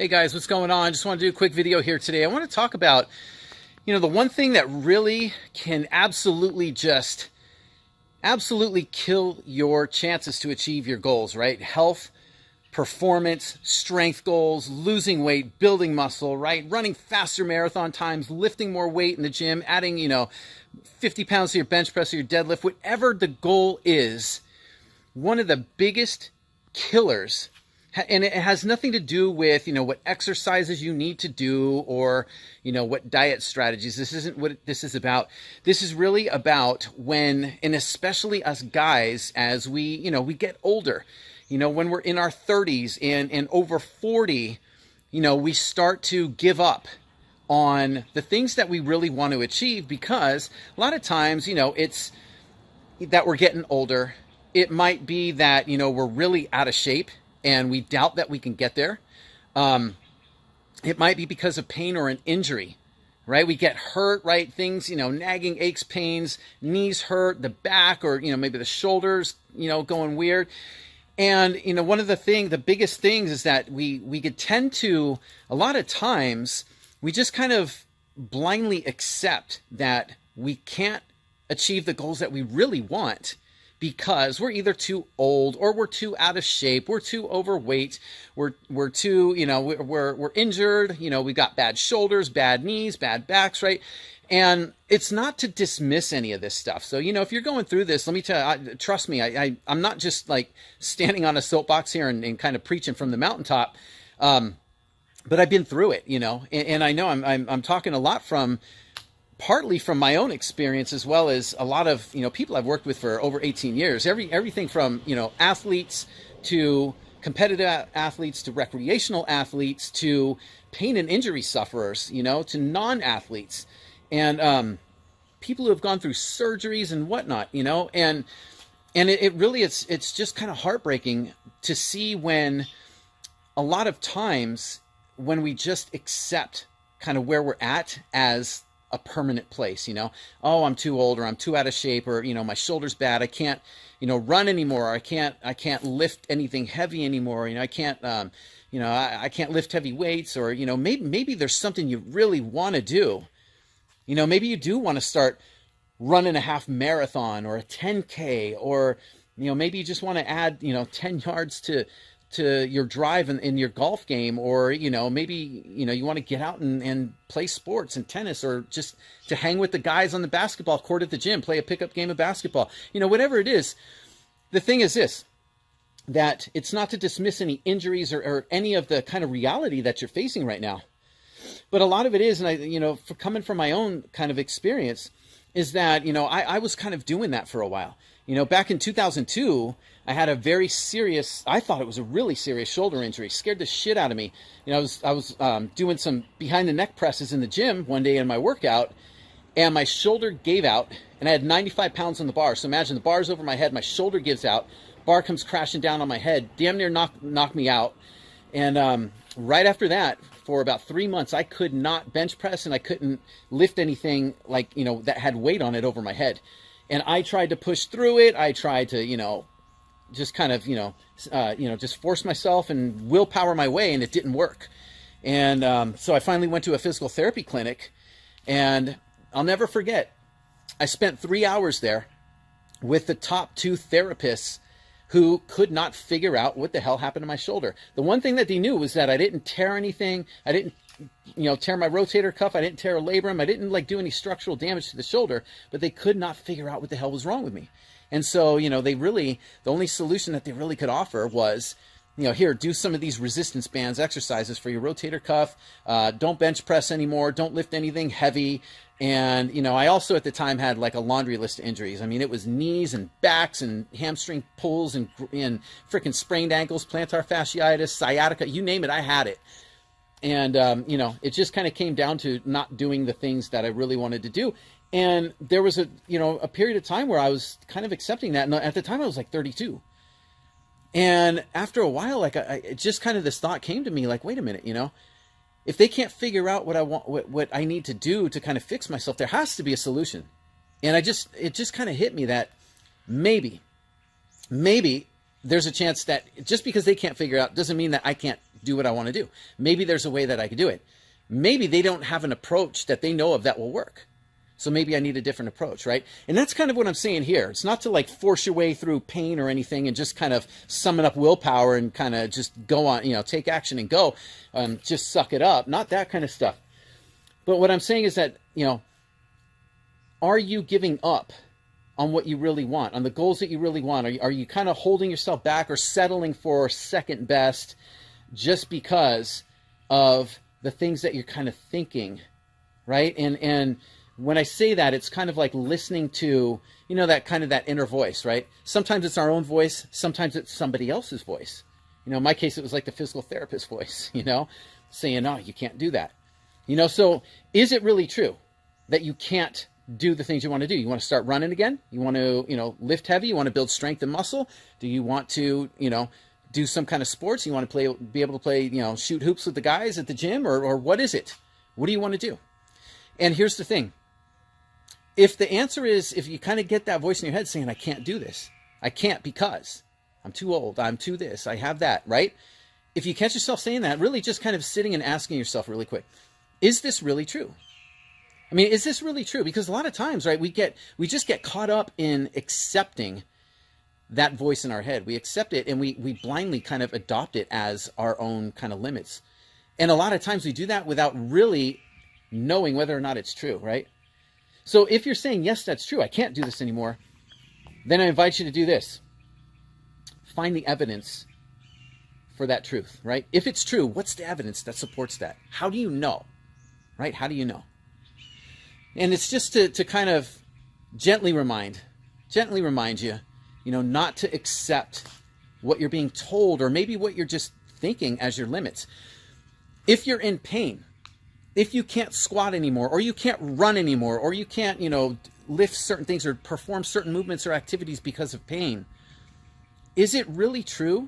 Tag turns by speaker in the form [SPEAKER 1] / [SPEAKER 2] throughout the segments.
[SPEAKER 1] Hey guys, what's going on? Just want to do a quick video here today. I want to talk about, the one thing that really can absolutely kill your chances to achieve your goals, right? Health, performance, strength goals, losing weight, building muscle, right? Running faster marathon times, lifting more weight in the gym, adding, 50 pounds to your bench press or your deadlift, whatever the goal is, one of the biggest killers. And it has nothing to do with, what exercises you need to do or, what diet strategies. This isn't what this is about. This is really about when, and especially us guys, as we get older, when we're in our 30s and over 40, we start to give up on the things that we really want to achieve, because a lot of times, it's that we're getting older. It might be that, we're really out of shape and we doubt that we can get there. It might be because of pain or an injury, right? We get hurt, right? Things, nagging aches, pains, knees hurt, the back, or, maybe the shoulders, going weird. And, one of the biggest things is that we could tend to, a lot of times, we just kind of blindly accept that we can't achieve the goals that we really want, because we're either too old or we're too out of shape, we're too overweight, we're too, we're injured, we got bad shoulders, bad knees, bad backs, right? And it's not to dismiss any of this stuff. So, if you're going through this, let me tell you, trust me, I'm not just like standing on a soapbox here and kind of preaching from the mountaintop. But I've been through it, and I know I'm talking a lot partly from my own experience, as well as a lot of, people I've worked with for over 18 years, everything from, athletes to competitive athletes to recreational athletes to pain and injury sufferers, to non-athletes, and people who have gone through surgeries and whatnot, and it really, it's just kind of heartbreaking to see when a lot of times when we just accept kind of where we're at as a permanent place, oh, I'm too old, or I'm too out of shape, or, my shoulder's bad, I can't, run anymore, or I can't lift anything heavy anymore, I can't, I can't lift heavy weights, or, maybe there's something you really want to do. Maybe you do want to start running a half marathon or a 10K, or, maybe you just want to add, 10 yards to your drive in your golf game, or, maybe, you want to get out and play sports and tennis, or just to hang with the guys on the basketball court at the gym, play a pickup game of basketball, whatever it is. The thing is this, that it's not to dismiss any injuries or any of the kind of reality that you're facing right now. But a lot of it is, and I, for coming from my own kind of experience, is that, I was kind of doing that for a while. Back in 2002, I had a very serious, I thought it was a really serious shoulder injury. Scared the shit out of me. I was doing some behind the neck presses in the gym one day in my workout, and my shoulder gave out, and I had 95 pounds on the bar. So imagine the bar's over my head, my shoulder gives out, bar comes crashing down on my head, damn near knocked me out. And right after that, for about 3 months, I could not bench press, and I couldn't lift anything like, that had weight on it over my head. And I tried to push through it. I tried to, just kind of, just force myself and willpower my way, and it didn't work. And so I finally went to a physical therapy clinic, and I'll never forget, I spent 3 hours there with the top 2 therapists who could not figure out what the hell happened to my shoulder. The one thing that they knew was that I didn't tear anything. I didn't, tear my rotator cuff. I didn't tear a labrum. I didn't do any structural damage to the shoulder, but they could not figure out what the hell was wrong with me. And so, the only solution that they really could offer was, here, do some of these resistance bands exercises for your rotator cuff. Don't bench press anymore. Don't lift anything heavy. And, I also at the time had like a laundry list of injuries. I mean, it was knees and backs and hamstring pulls and freaking sprained ankles, plantar fasciitis, sciatica, you name it, I had it. And, it just kind of came down to not doing the things that I really wanted to do. And there was a period of time where I was kind of accepting that. And at the time I was like 32. And after a while, it just kind of this thought came to me, like, wait a minute, if they can't figure out what I want, what I need to do to kind of fix myself, there has to be a solution. And it just kind of hit me that maybe there's a chance that just because they can't figure it out doesn't mean that I can't do what I want to do. Maybe there's a way that I could do it. Maybe they don't have an approach that they know of that will work. So maybe I need a different approach, right? And that's kind of what I'm saying here. It's not to like force your way through pain or anything and just kind of summon up willpower and kind of just go on, take action and go, just suck it up. Not that kind of stuff. But what I'm saying is that, are you giving up on what you really want, on the goals that you really want? Are you kind of holding yourself back or settling for second best just because of the things that you're kind of thinking, right? And when I say that, it's kind of like listening to, that kind of that inner voice, right? Sometimes it's our own voice. Sometimes it's somebody else's voice. In my case, it was like the physical therapist voice, saying, no, you can't do that. So is it really true that you can't do the things you want to do? You want to start running again? You want to, lift heavy? You want to build strength and muscle? Do you want to, do some kind of sports? You want to be able to play, shoot hoops with the guys at the gym, or what is it? What do you want to do? And here's the thing. If the answer is, if you kind of get that voice in your head saying, I can't do this, I can't because I'm too old, I'm too this, I have that, right? If you catch yourself saying that, really just kind of sitting and asking yourself really quick, is this really true? I mean, is this really true? Because a lot of times, right, we just get caught up in accepting that voice in our head. We accept it and we blindly kind of adopt it as our own kind of limits. And a lot of times we do that without really knowing whether or not it's true, right? So if you're saying, yes, that's true, I can't do this anymore, then I invite you to do this. Find the evidence for that truth, right? If it's true, what's the evidence that supports that? How do you know, right? How do you know? And it's just to kind of gently remind you, not to accept what you're being told or maybe what you're just thinking as your limits. If you're in pain, if you can't squat anymore, or you can't run anymore, or you can't, lift certain things or perform certain movements or activities because of pain, is it really true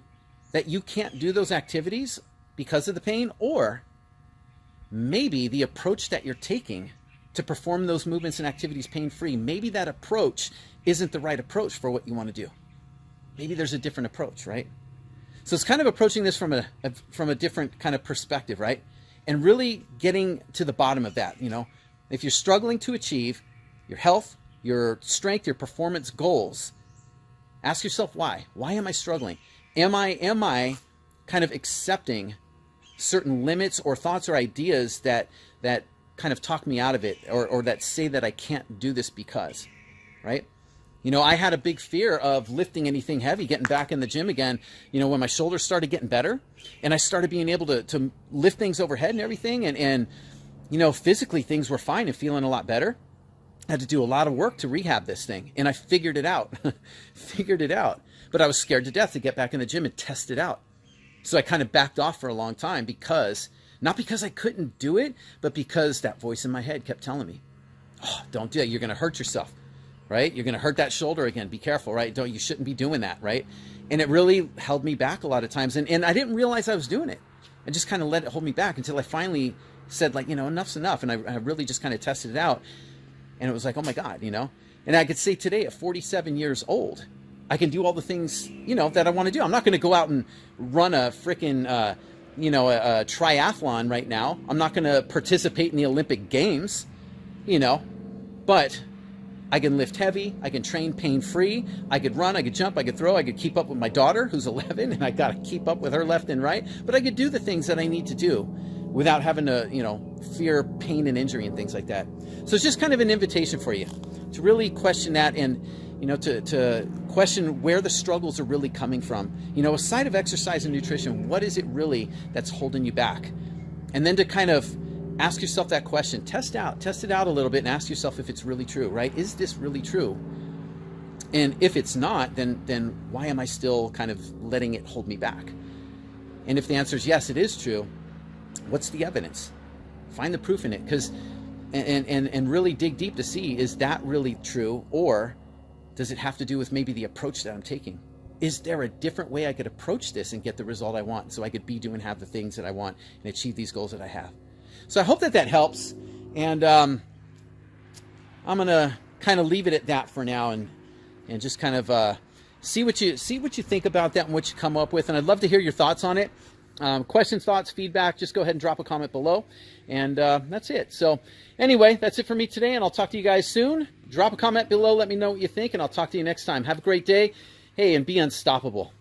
[SPEAKER 1] that you can't do those activities because of the pain? Or maybe the approach that you're taking to perform those movements and activities pain-free, maybe that approach isn't the right approach for what you want to do. Maybe there's a different approach, right? So it's kind of approaching this from a different kind of perspective, right? And really getting to the bottom of that. If you're struggling to achieve your health, your strength, your performance goals, ask yourself why. Why am I struggling? Am I kind of accepting certain limits or thoughts or ideas that kind of talk me out of it, or that say that I can't do this because, right? I had a big fear of lifting anything heavy, getting back in the gym again, when my shoulders started getting better and I started being able to lift things overhead and everything. And physically things were fine and feeling a lot better. I had to do a lot of work to rehab this thing. And I figured it out, but I was scared to death to get back in the gym and test it out. So I kind of backed off for a long time not because I couldn't do it, but because that voice in my head kept telling me, oh, don't do that. You're going to hurt yourself. Right? You're going to hurt that shoulder again. Be careful, right? You shouldn't be doing that, right? And it really held me back a lot of times. And I didn't realize I was doing it. I just kind of let it hold me back until I finally said, enough's enough. And I really just kind of tested it out. And it was like, oh my God, And I could say today at 47 years old, I can do all the things, that I want to do. I'm not going to go out and run a freaking, a triathlon right now. I'm not going to participate in the Olympic Games, but I can lift heavy, I can train pain-free, I could run, I could jump, I could throw, I could keep up with my daughter who's 11 and I got to keep up with her left and right, but I could do the things that I need to do without having to, fear pain and injury and things like that. So it's just kind of an invitation for you to really question that and, to question where the struggles are really coming from. Aside of exercise and nutrition, what is it really that's holding you back? And then to kind of ask yourself that question, test it out a little bit and ask yourself if it's really true, right? Is this really true? And if it's not, then why am I still kind of letting it hold me back? And if the answer is yes, it is true, what's the evidence? Find the proof in it, and really dig deep to see, is that really true? Or does it have to do with maybe the approach that I'm taking? Is there a different way I could approach this and get the result I want so I could be doing, have the things that I want and achieve these goals that I have? So I hope that helps, and I'm going to kind of leave it at that for now and just kind of see what you think about that and what you come up with. And I'd love to hear your thoughts on it. Questions, thoughts, feedback, just go ahead and drop a comment below. And that's it. So anyway, that's it for me today, and I'll talk to you guys soon. Drop a comment below. Let me know what you think, and I'll talk to you next time. Have a great day. Hey, and be unstoppable.